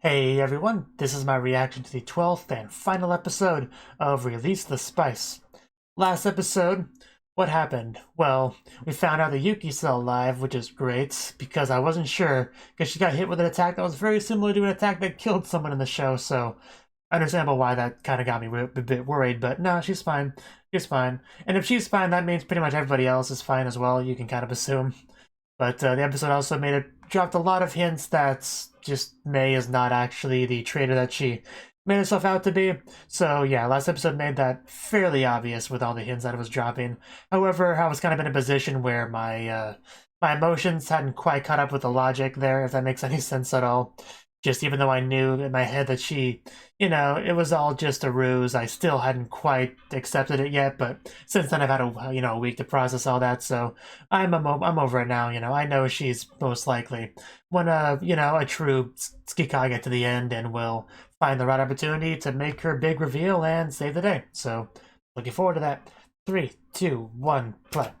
Hey everyone, this is my reaction to the 12th and final episode of Release the Spyce. Last episode, what happened? Well, we found out that Yuki's still alive, which is great, because I wasn't sure, because she got hit with an attack that was very similar to an attack that killed someone in the show, so understandable why that kind of got me a bit worried, but no, she's fine. She's fine. And if she's fine, that means pretty much everybody else is fine as well, you can kind of assume. But the episode also dropped a lot of hints that just May is not actually the traitor that she made herself out to be. So yeah, last episode made that fairly obvious with all the hints that it was dropping. However, I was kind of in a position where my emotions hadn't quite caught up with the logic there, if that makes any sense at all. Just even though I knew in my head that she, it was all just a ruse, I still hadn't quite accepted it yet, but since then I've had a week to process all that, so I'm over it now, I know she's most likely one of, a true Tsukikage to the end and will find the right opportunity to make her big reveal and save the day. So, looking forward to that. 3, 2, 1, play.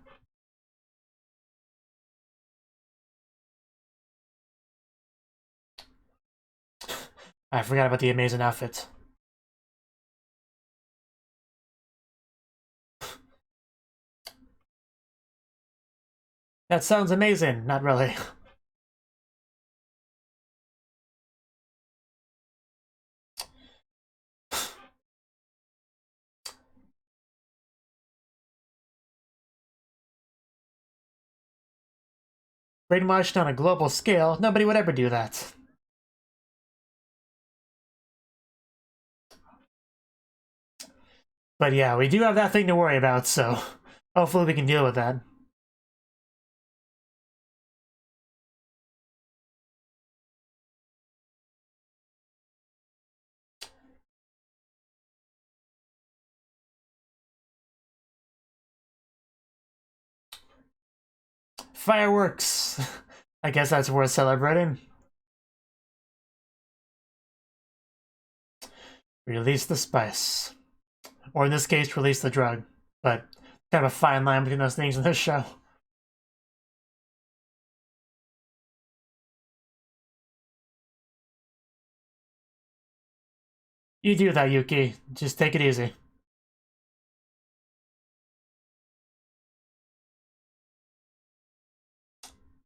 I forgot about the amazing outfit. That sounds amazing. Not really. Brainwashed on a global scale, nobody would ever do that. But yeah, we do have that thing to worry about, so hopefully we can deal with that. Fireworks! I guess that's worth celebrating. Release the spice. Or in this case, release the drug. But kind of a fine line between those things in this show. You do that, Yuki. Just take it easy.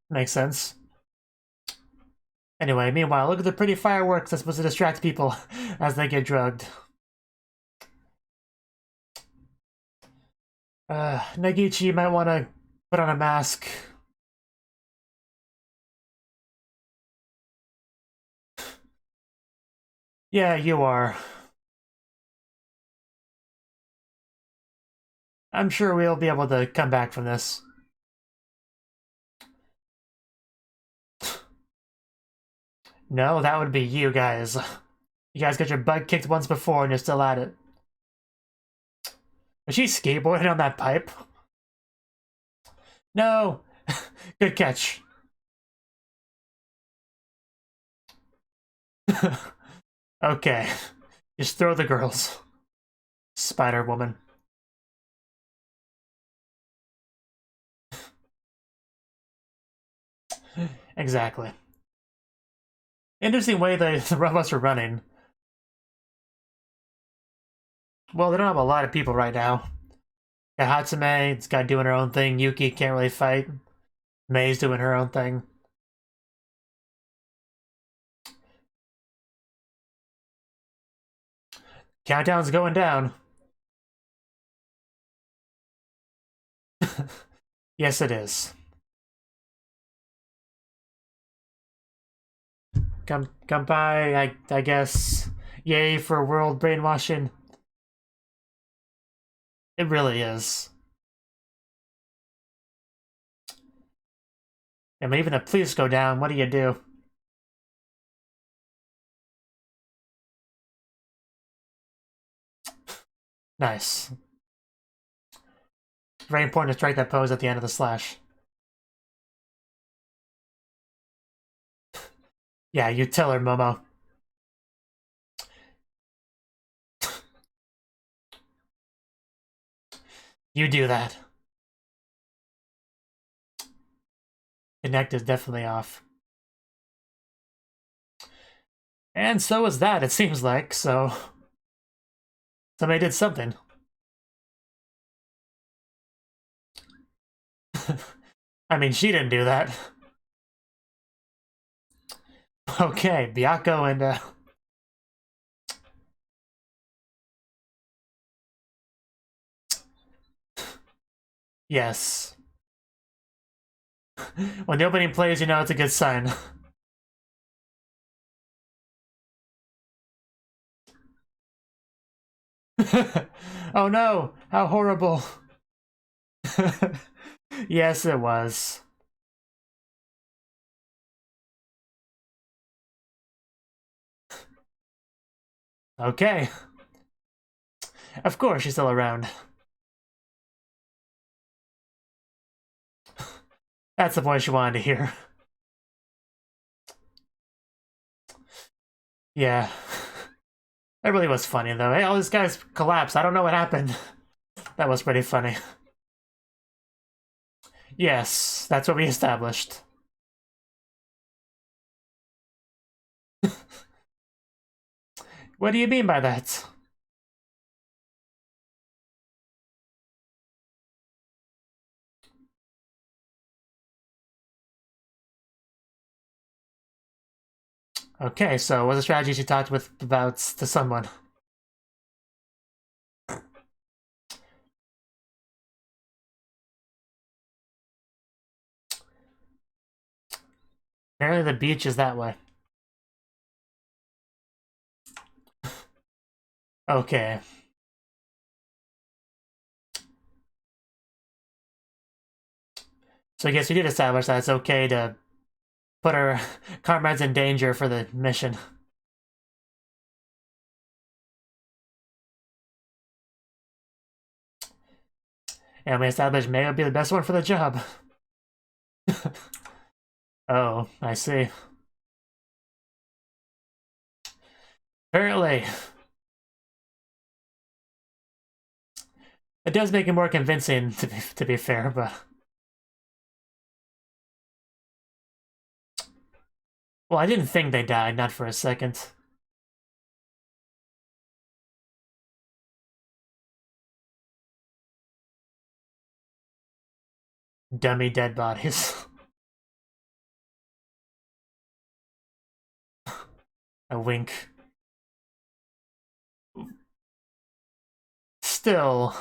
Makes sense. Anyway, meanwhile, look at the pretty fireworks that's supposed to distract people as they get drugged. Nagichi might want to put on a mask. Yeah, you are. I'm sure we'll be able to come back from this. No, that would be you guys. You guys got your butt kicked once before and you're still at it. Was she skateboarding on that pipe? No! Good catch. Okay. Just throw the girls. Spider-Woman. Exactly. Interesting way the robots are running. Well, they don't have a lot of people right now. Got Hatsume, it's got doing her own thing. Yuki can't really fight. May's doing her own thing. Countdown's going down. Yes, it is. Kampai, I guess. Yay for world brainwashing. It really is. And even the police go down, what do you do? Nice. Very important to strike that pose at the end of the slash. Yeah, you tell her, Momo. You do that. Connect is definitely off. And so was that, it seems like, so... Somebody did something. I mean, she didn't do that. Okay, Byakko and, yes. When the opening plays, you know it's a good sign. Oh no! How horrible! Yes, it was. Okay. Of course she's still around. That's the voice you wanted to hear. Yeah. That really was funny, though. Hey, all these guys collapsed. I don't know what happened. That was pretty funny. Yes, that's what we established. What do you mean by that? Okay, so what's the strategy she talked about to someone? Apparently the beach is that way. Okay. So I guess we did establish that it's okay to put our comrades in danger for the mission. And we established May would be the best one for the job. Oh, I see. Apparently. It does make it more convincing, to be fair, but... Well, I didn't think they died, not for a second. Dummy dead bodies. A wink. Still...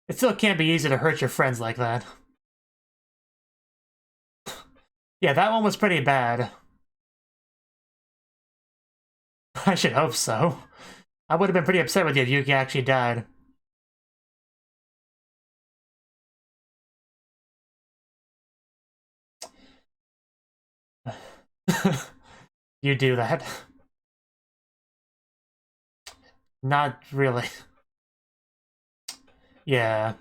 It still can't be easy to hurt your friends like that. Yeah, that one was pretty bad. I should hope so. I would have been pretty upset with you if Yuki actually died. You do that. Not really. Yeah.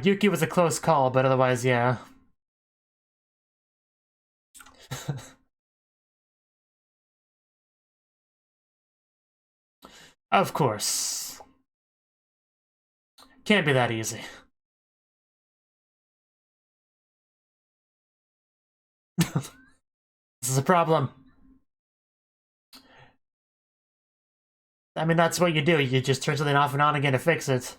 Yuki was a close call, but otherwise, yeah. Of course. Can't be that easy. This is a problem. I mean, that's what you do. You just turn something off and on again to fix it.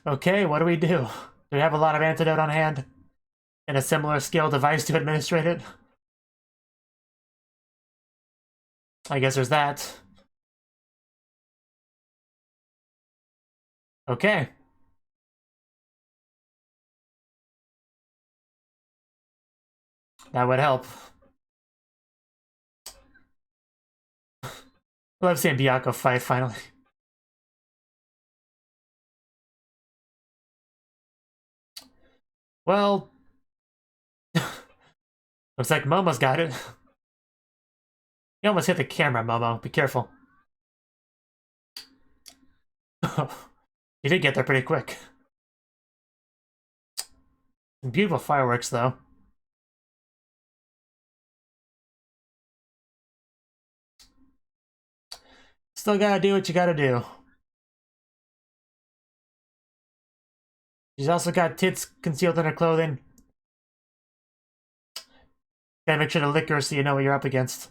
Okay, what do we do? Do we have a lot of antidote on hand? And a similar scale device to administrate it? I guess there's that. Okay. That would help. Love seeing Byakko fight, finally. Well... Looks like Momo's got it. You almost hit the camera, Momo. Be careful. You did get there pretty quick. Beautiful fireworks, though. Still gotta do what you gotta do. She's also got tits concealed in her clothing. Gotta make sure to lick her so you know what you're up against.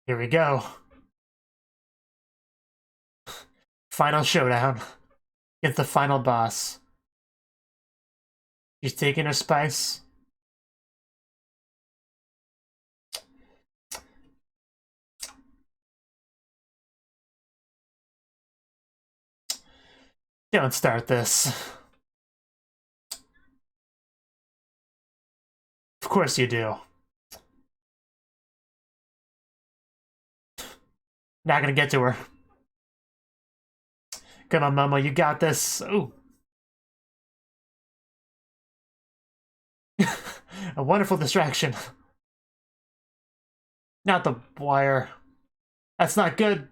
Here we go. Final showdown. Against the final boss. She's taking her spice. Don't start this. Of course you do. Not gonna get to her. Come on, Momo, you got this. Ooh. A wonderful distraction. Not the wire. That's not good.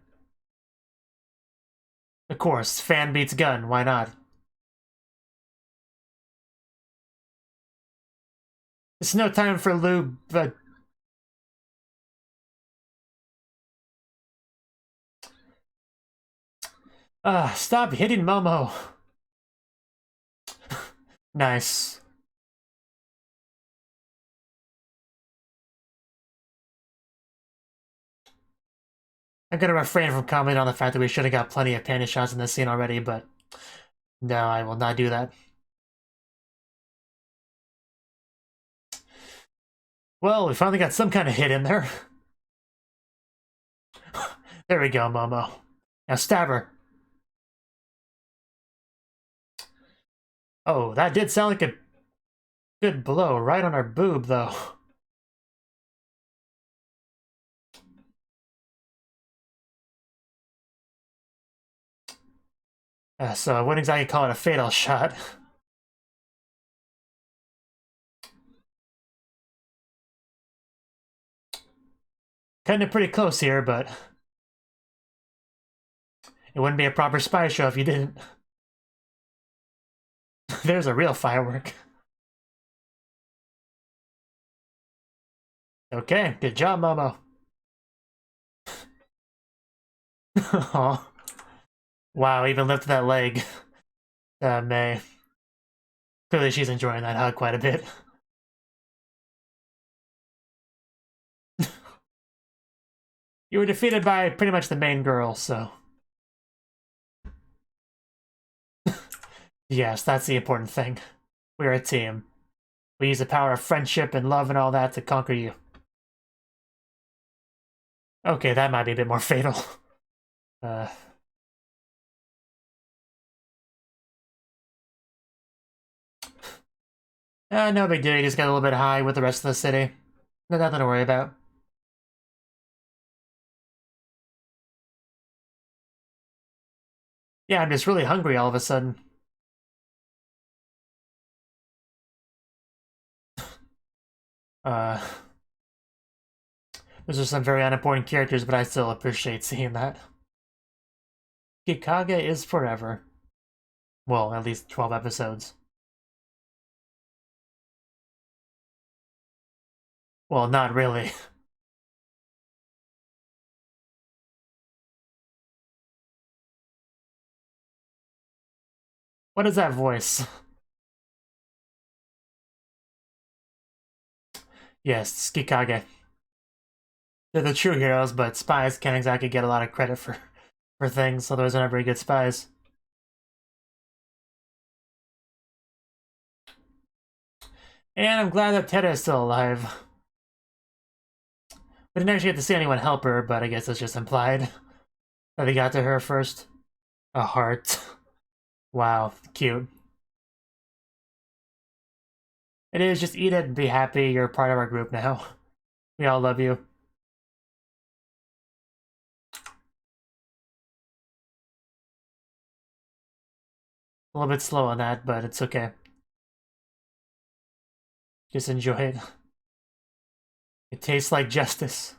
Of course, fan beats gun, why not? It's no time for lube, but... stop hitting Momo. Nice. I'm gonna refrain from commenting on the fact that we should have got plenty of panty shots in this scene already, but no, I will not do that. Well, we finally got some kind of hit in there. There we go, Momo. Now stab her. Oh, that did sound like a good blow right on her boob, though. So I wouldn't exactly call it a fatal shot. Kind of pretty close here, but it wouldn't be a proper spy show if you didn't. There's a real firework. Okay, good job, Momo. Aw. Wow, even lifted that leg. May. Clearly she's enjoying that hug quite a bit. You were defeated by pretty much the main girl, so... Yes, that's the important thing. We're a team. We use the power of friendship and love and all that to conquer you. Okay, that might be a bit more fatal. No big deal, you just got a little bit high with the rest of the city. Nothing to worry about. Yeah, I'm just really hungry all of a sudden. Those are some very unimportant characters, but I still appreciate seeing that. Kikage is forever. Well, at least 12 episodes. Well, not really. What is that voice? Yes, it's Kikage. They're the true heroes, but spies can't exactly get a lot of credit for things, otherwise they're not very good spies. And I'm glad that Teta is still alive. We didn't actually get to see anyone help her, but I guess that's just implied. That they got to her first. A heart. Wow, cute. It is, just eat it and be happy, you're part of our group now. We all love you. A little bit slow on that, but it's okay. Just enjoy it. It tastes like justice.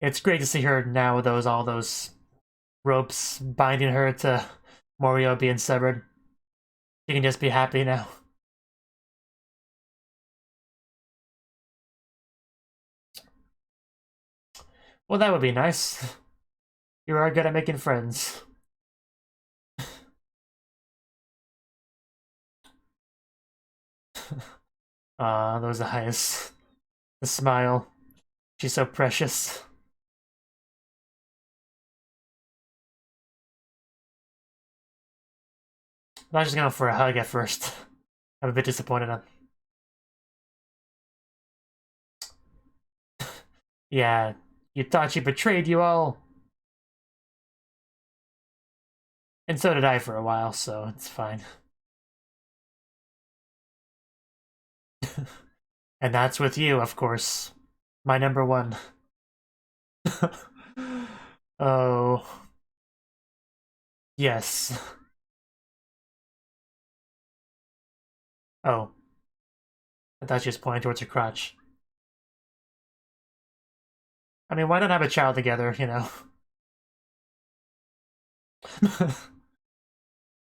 It's great to see her now with all those ropes binding her to Morio being severed. She can just be happy now. Well, that would be nice. You are good at making friends. Ah, those eyes. The smile. She's so precious. I was just going for a hug at first. I'm a bit disappointed on. Yeah, you thought she betrayed you all. And so did I for a while, so it's fine. And that's with you, of course. My number one. Oh. Yes. Oh. I thought she was pointing towards her crotch. I mean, why not have a child together, you know?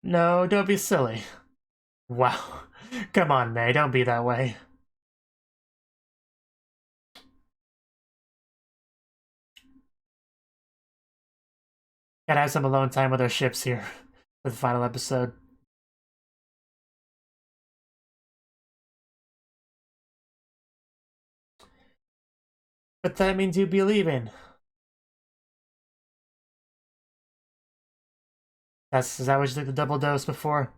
No, don't be silly. Wow. Come on, May, don't be that way. Gotta have some alone time with our ships here for the final episode. But that means you'd be leaving. Is that what you took the double dose before?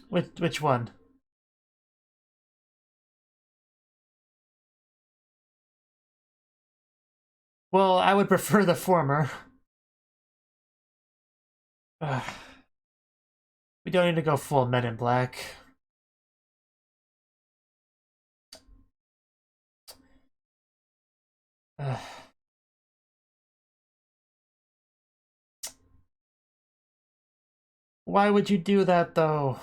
Which one? Well, I would prefer the former. Ugh. We don't need to go full Men in Black. Ugh. Why would you do that, though?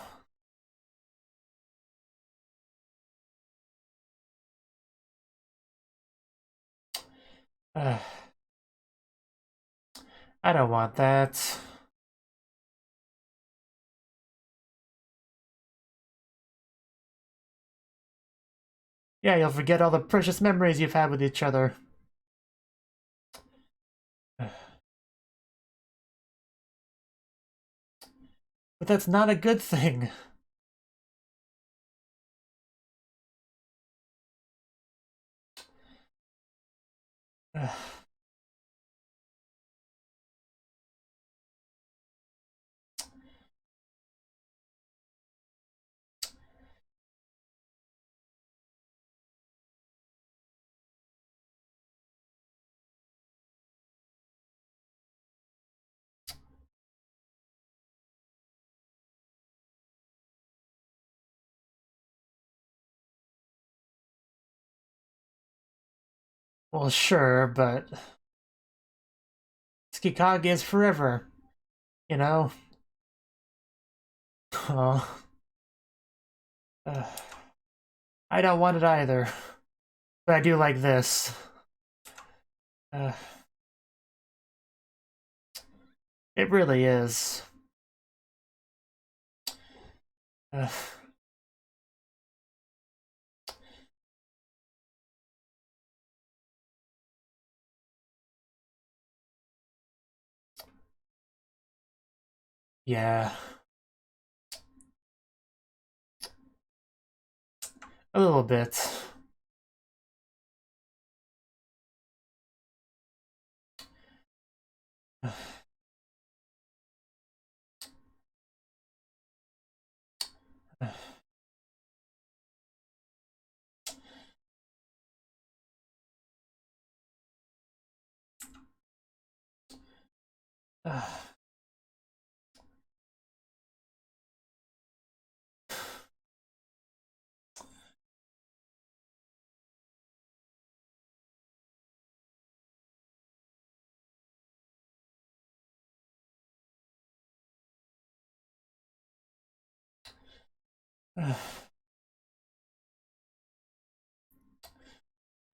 Ugh. I don't want that. Yeah, you'll forget all the precious memories you've had with each other. Ugh. But that's not a good thing. Ugh. Well, sure, but Tsukikage is forever, you know? Oh. I don't want it either. But I do like this. Uh, it really is. Uh, yeah. A little bit.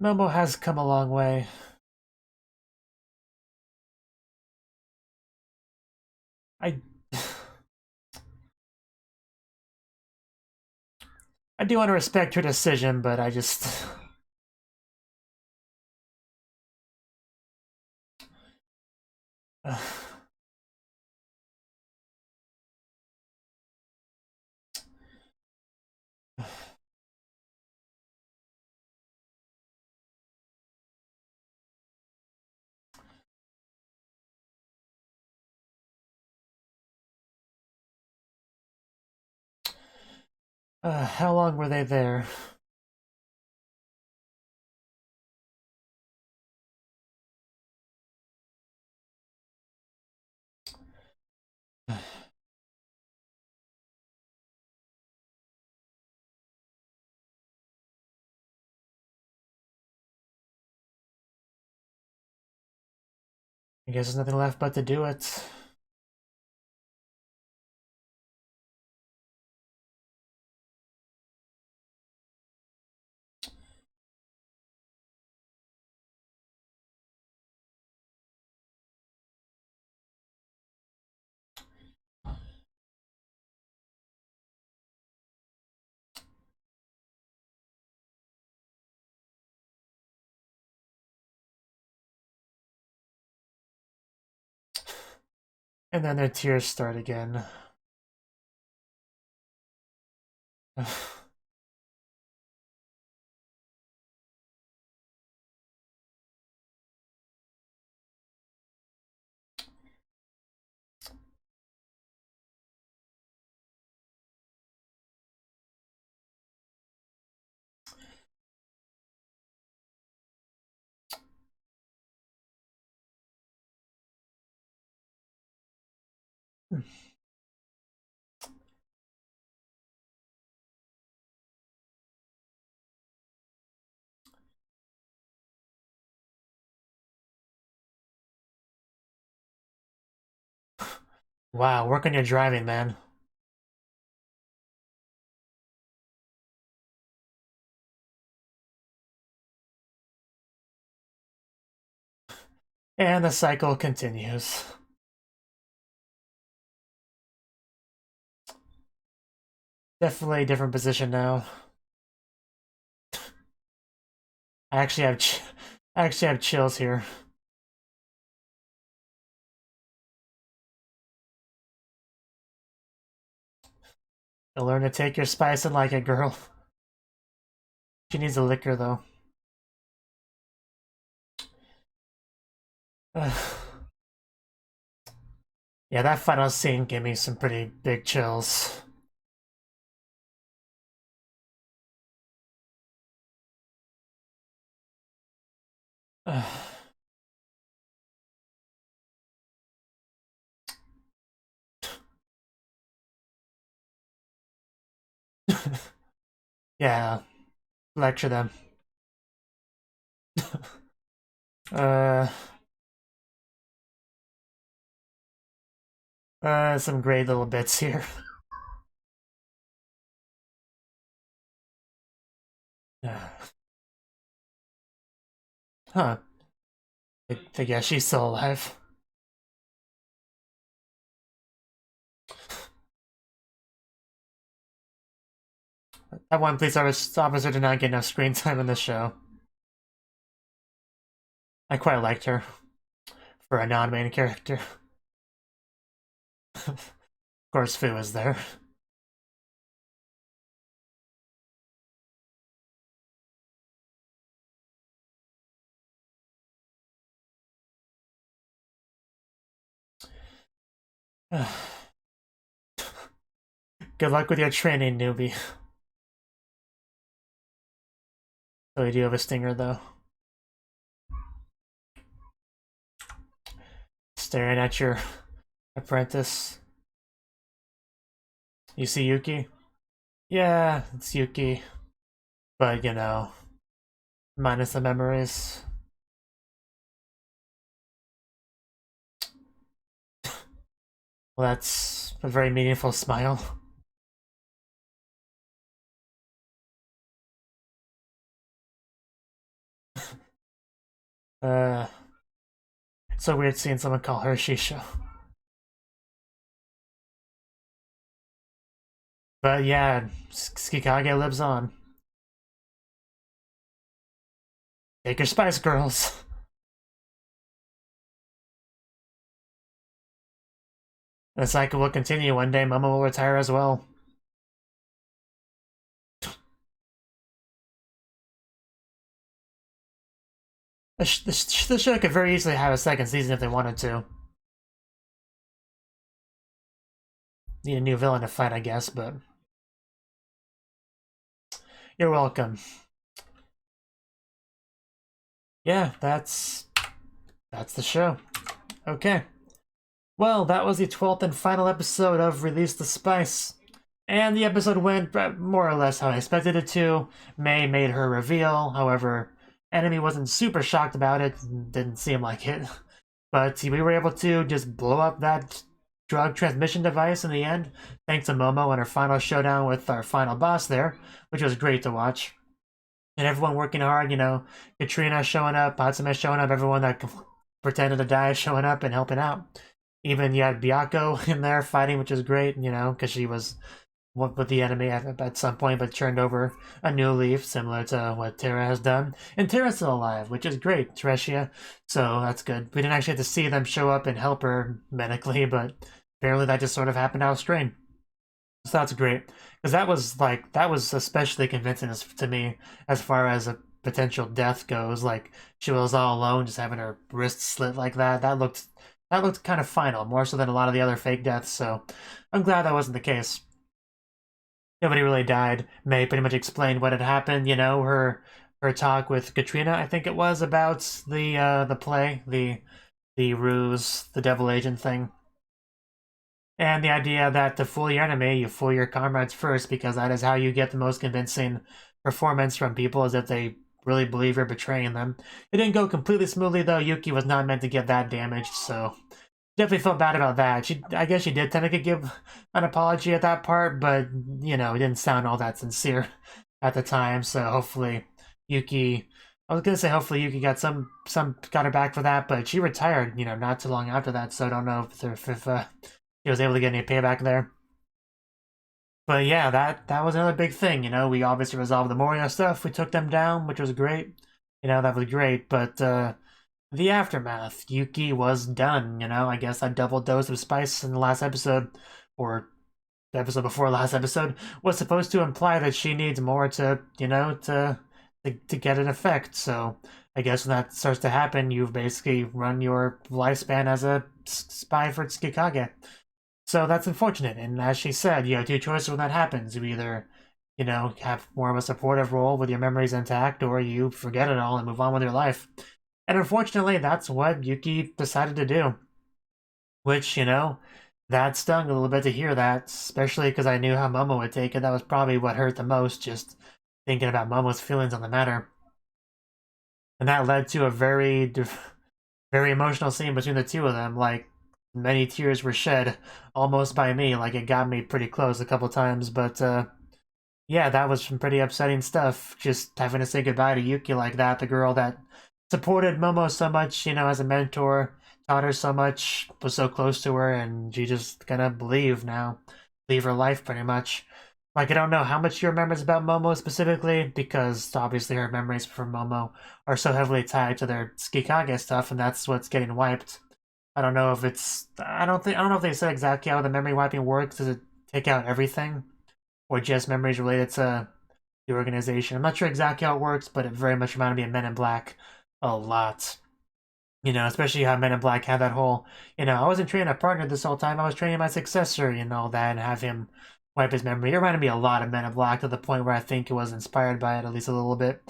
Momo has come a long way. I I do want to respect her decision, but I just... how long were they there? I guess there's nothing left but to do it. And then their tears start again. Wow, work on your driving, man. And the cycle continues. Definitely a different position now. I actually have chills here. You'll learn to take your spice and like it, girl. She needs a liquor, though. Yeah, that final scene gave me some pretty big chills. Yeah, lecture them. Some great little bits here. Huh. I think, yeah, she's still alive. That one police officer did not get enough screen time in the show. I quite liked her for a non-main character. Of course, Fu is there. Good luck with your training, newbie. So you do have a stinger, though. Staring at your apprentice. You see Yuki? Yeah, it's Yuki. But, you know, minus the memories. Well, that's a very meaningful smile. It's so weird seeing someone call her Shisha. But yeah, Tsukikage lives on. Take your Spice Girls. The cycle will continue. One day Momo will retire as well. The show could very easily have a second season if they wanted to. Need a new villain to fight, I guess, but... You're welcome. Yeah, that's the show. Okay. Well, that was the 12th and final episode of Release the Spyce. And the episode went more or less how I expected it to. Mei made her reveal, however, Enemy wasn't super shocked about it, didn't seem like it. But we were able to just blow up that drug transmission device in the end, thanks to Momo and her final showdown with our final boss there, which was great to watch. And everyone working hard, you know, Katrina showing up, Hatsume showing up, everyone that pretended to die showing up and helping out. Even you had Byako in there fighting, which is great, you know, because she was with the enemy at some point, but turned over a new leaf, similar to what Terra has done. And Terra's still alive, which is great, Teresia, so that's good. We didn't actually have to see them show up and help her medically, but apparently that just sort of happened out of strain. So that's great, because that was especially convincing to me as far as a potential death goes. Like, she was all alone, just having her wrist slit like that. That looked kind of final, more so than a lot of the other fake deaths, so I'm glad that wasn't the case. Nobody really died. Mei pretty much explained what had happened, you know, her talk with Katrina, I think it was, about the play, the ruse, the devil agent thing. And the idea that to fool your enemy, you fool your comrades first, because that is how you get the most convincing performance from people, is if they really believe you're betraying them. It didn't go completely smoothly, though. Yuki was not meant to get that damaged, so definitely felt bad about that. I guess she did tend to give an apology at that part, but, you know, it didn't sound all that sincere at the time, so hopefully Yuki... I was gonna say hopefully Yuki got got her back for that, but she retired, you know, not too long after that, so I don't know if he was able to get any payback there. But yeah, that was another big thing, you know. We obviously resolved the Morio stuff. We took them down, which was great. You know, that was great. But the aftermath, Yuki was done, you know. I guess that double dose of spice in the last episode, or the episode before last episode, was supposed to imply that she needs more to, you know, to get an effect. So I guess when that starts to happen, you've basically run your lifespan as a spy for Tsukikage. So that's unfortunate, and as she said, you have two choices when that happens. You either, you know, have more of a supportive role with your memories intact, or you forget it all and move on with your life. And unfortunately, that's what Yuki decided to do. Which, you know, that stung a little bit to hear that, especially because I knew how Momo would take it. That was probably what hurt the most, just thinking about Momo's feelings on the matter. And that led to a very emotional scene between the two of them, like, many tears were shed, almost by me, like it got me pretty close a couple times, but yeah, that was some pretty upsetting stuff, just having to say goodbye to Yuki like that, the girl that supported Momo so much, you know, as a mentor, taught her so much, was so close to her, and she just gonna leave her life pretty much. Like, I don't know how much she remembers about Momo specifically, because obviously her memories from Momo are so heavily tied to their Tsukikage stuff, and that's what's getting wiped. I don't know if it's... I don't know if they said exactly how the memory wiping works. Does it take out everything? Or just memories related to the organization? I'm not sure exactly how it works, but it very much reminded me of Men in Black a lot. You know, especially how Men in Black had that whole... You know, I wasn't training a partner this whole time. I was training my successor, you know, that, and have him wipe his memory. It reminded me a lot of Men in Black, to the point where I think it was inspired by it, at least a little bit.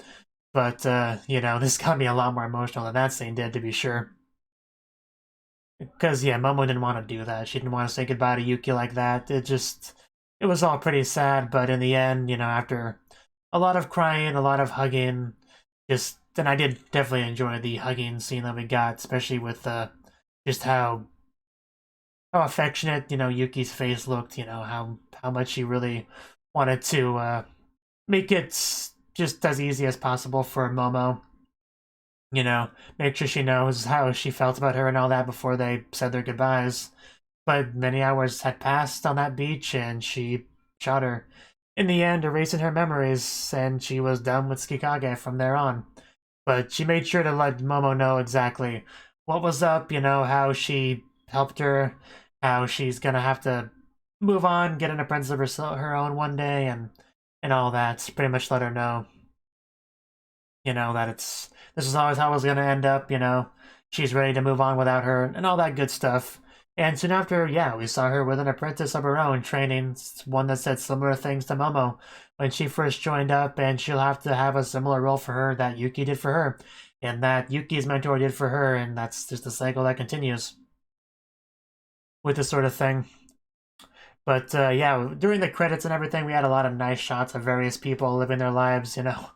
But, you know, this got me a lot more emotional than that scene did, to be sure. Because, yeah, Momo didn't want to do that. She didn't want to say goodbye to Yuki like that. It was all pretty sad, but in the end, you know, after a lot of crying, a lot of hugging, then I did definitely enjoy the hugging scene that we got, especially with just how affectionate, you know, Yuki's face looked, you know, how much she really wanted to make it just as easy as possible for Momo. You know, make sure she knows how she felt about her and all that before they said their goodbyes. But many hours had passed on that beach, and she shot her. In the end, erasing her memories, and she was done with Tsukikage from there on. But she made sure to let Momo know exactly what was up, you know, how she helped her, how she's gonna have to move on, get an apprentice of her own one day, and all that. Pretty much let her know, you know, that this is always how it was gonna end up, you know. She's ready to move on without her, and all that good stuff. And soon after, yeah, we saw her with an apprentice of her own, training, one that said similar things to Momo when she first joined up, and she'll have to have a similar role for her that Yuki did for her, and that Yuki's mentor did for her, and that's just a cycle that continues with this sort of thing. But yeah, during the credits and everything, we had a lot of nice shots of various people living their lives, you know.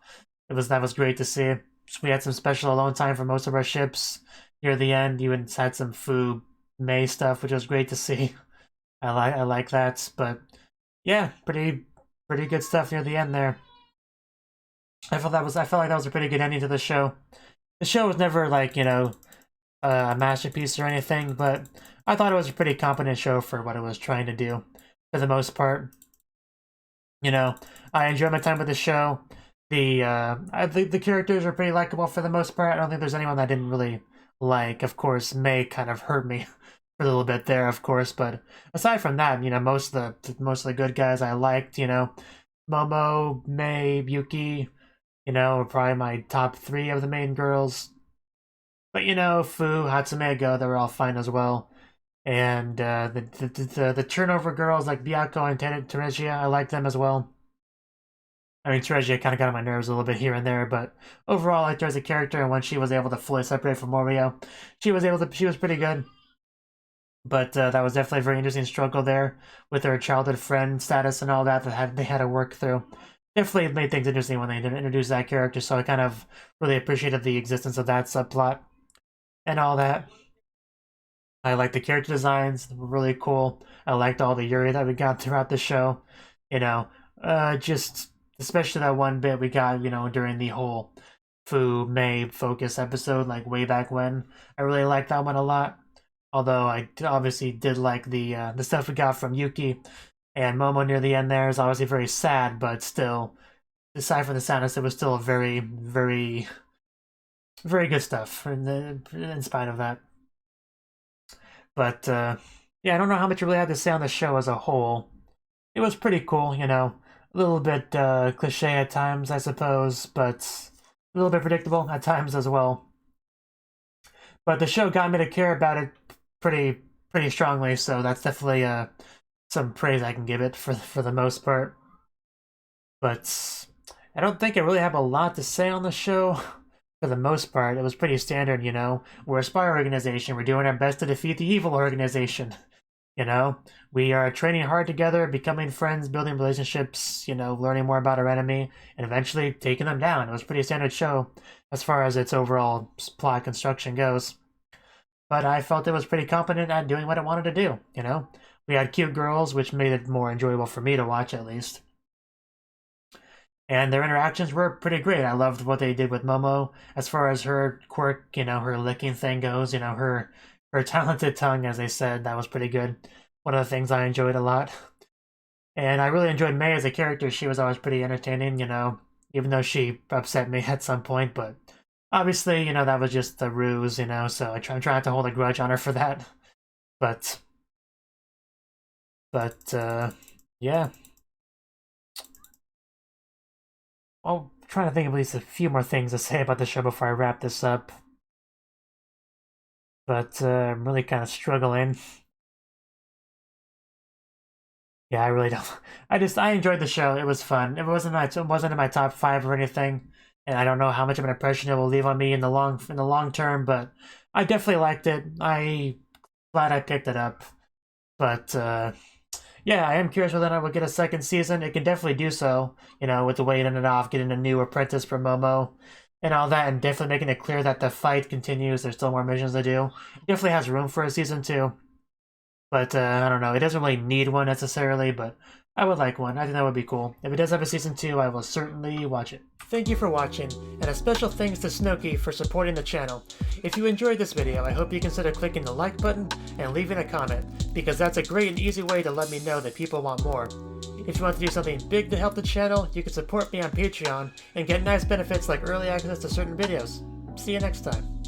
That was great to see. We had some special alone time for most of our ships. Near the end, you even had some Fu Mei stuff, which was great to see. I like that. But yeah, pretty good stuff near the end there. I felt like that was a pretty good ending to the show. The show was never like, you know, a masterpiece or anything, but I thought it was a pretty competent show for what it was trying to do, for the most part. You know, I enjoyed my time with the show. I think the characters are pretty likable for the most part. I don't think there's anyone that I didn't really like. Of course, Mei kind of hurt me for a little bit there, of course, but aside from that, you know, most of the good guys I liked, you know. Momo, Mei, Yuki, you know, were probably my top 3 of the main girls. But you know, Fu, Hatsume, Go, they were all fine as well. And the turnover girls like Byako and Teresia, I like them as well. I mean, Teresia kind of got on my nerves a little bit here and there, but overall, I liked her as a character, and when she was able to fully separate from Morio, she was pretty good. But that was definitely a very interesting struggle there with her childhood friend status and all that they had to work through. Definitely made things interesting when they introduced that character, so I kind of really appreciated the existence of that subplot and all that. I liked the character designs, they were really cool. I liked all the Yuri that we got throughout the show. You know, just especially that one bit we got, you know, during the whole Fu Mei focus episode, like way back when. I really liked that one a lot. Although I obviously did like the stuff we got from Yuki and Momo near the end there is obviously very sad, but still, aside from the sadness, it was still very, very, very good stuff in spite of that. But yeah, I don't know how much I really had to say on the show as a whole. It was pretty cool, you know. A little bit cliche at times, I suppose, but a little bit predictable at times as well. But the show got me to care about it pretty strongly, so that's definitely some praise I can give it for the most part. But I don't think I really have a lot to say on the show. For the most part, it was pretty standard, you know. We're a spy organization. We're doing our best to defeat the evil organization. You know, we are training hard together, becoming friends, building relationships, you know, learning more about our enemy, and eventually taking them down. It was a pretty standard show as far as its overall plot construction goes. But I felt it was pretty competent at doing what it wanted to do, you know? We had cute girls, which made it more enjoyable for me to watch, at least. And their interactions were pretty great. I loved what they did with Momo. As far as her quirk, you know, her licking thing goes, you know, her talented tongue, as they said, that was pretty good. One of the things I enjoyed a lot. And I really enjoyed Mei as a character. She was always pretty entertaining, you know, even though she upset me at some point, but obviously, you know, that was just a ruse, you know, so I'm trying to hold a grudge on her for that. But yeah. I'm trying to think of at least a few more things to say about the show before I wrap this up. But I'm really kind of struggling. Yeah, I really don't. I enjoyed the show. It was fun. It wasn't in my top 5 or anything, and I don't know how much of an impression it will leave on me in the long term. But I definitely liked it. Glad I picked it up. But yeah, I am curious whether I would get a second season. It can definitely do so, you know, with the way it ended off, getting a new apprentice for Momo and all that, and definitely making it clear that the fight continues. There's still more missions to do. It definitely has room for a season 2. But I don't know. It doesn't really need one necessarily, but I would like one. I think that would be cool. If it does have a season 2, I will certainly watch it. Thank you for watching, and a special thanks to Cnouki for supporting the channel. If you enjoyed this video, I hope you consider clicking the like button and leaving a comment, because that's a great and easy way to let me know that people want more. If you want to do something big to help the channel, you can support me on Patreon and get nice benefits like early access to certain videos. See you next time.